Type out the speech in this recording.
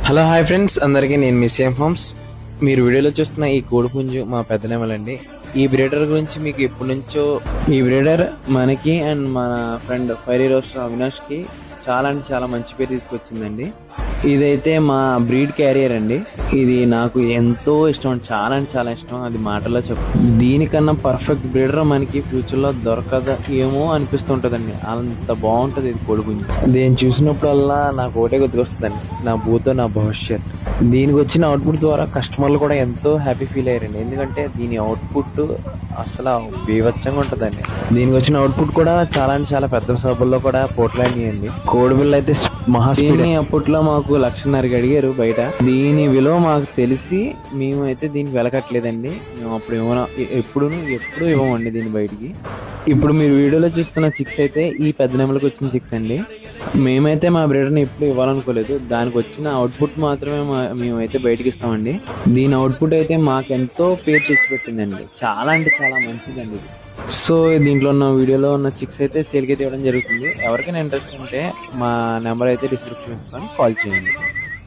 Hello hi friends, అందరికీ నేను miss ఎం homes. మీరు వీడియోలో చూస్తున్న ఈ కోడిపుంజు మా పెద్దనేమలండి. ఈ బ్రీడర్ గురించి మీకు ఎప్పటి నుంచో ఈ బ్రీడర్ మనకి అండ్ మన ఫ్రెండ్ ఫైరీ రోస్టర్ అవినాష్కి చాలా అంటే చాలా మంచి పేరు తీసుకొచ్చిందండి. ఇదైతే మా బ్రీడ్ క్యారియర్ అండి. ఇది నాకు ఎంతో ఇష్టం, చాలా అంటే చాలా ఇష్టం. అది మాటల్లో చెప్పు. దీనికన్నా పర్ఫెక్ట్ బ్రీడర్ మనకి ఫ్యూచర్ లో దొరకదు ఏమో అనిపిస్తుంటదండి. అంత బాగుంటది ఇది కోడిపుంజు. దీన్ని చూసినప్పుడల్లా నాకు ఒకటే గుర్తుకొస్తుందండి, నా భూతో నా భవిష్యత్. దీనికి వచ్చిన అవుట్పుట్ ద్వారా కస్టమర్లు కూడా ఎంతో హ్యాపీ ఫీల్ అయ్యారండి. ఎందుకంటే దీని అవుట్పుట్ అసలు బీభత్సంగా ఉంటదండి. దీనికి వచ్చిన అవుట్పుట్ కూడా చాలా అంటే చాలా పెద్ద సభల్లో కూడా పోట్లాడినాయండి. కోడిపిల్ల అయితే మహా స్పీడ్. అప్పట్లో మాకు 1,50,000 అడిగారు బయట. దీని విలువ మాకు తెలిసి మేమైతే దీనికి వెలకట్లేదండి. మేము అప్పుడు ఎప్పుడు ఇవ్వమండి దీన్ని బయటికి. ఇప్పుడు మీరు వీడియోలో చూస్తున్న చిక్స్ అయితే ఈ పెద్ద నెమలకు వచ్చిన చిక్స్ అండి. మేమైతే మా బ్రీడర్ని ఎప్పుడు ఇవ్వాలనుకోలేదు. దానికి వచ్చిన అవుట్పుట్ మాత్రమే మేమైతే బయటకి ఇస్తామండి. దీని అవుట్పుట్ అయితే మాకెంతో పేరు తెచ్చిపెట్టిందండి. చాలా అంటే చాలా మంచిదండి ఇది. సో దీంట్లో ఉన్న వీడియోలో ఉన్న చిక్స్ అయితే సేల్కి అయితే ఇవ్వడం జరుగుతుంది. ఎవరికైనా ఇంట్రెస్ట్ ఉంటే మా నెంబర్ అయితే డిస్క్రిప్షన్ ఇస్తాను, కాల్ చేయండి.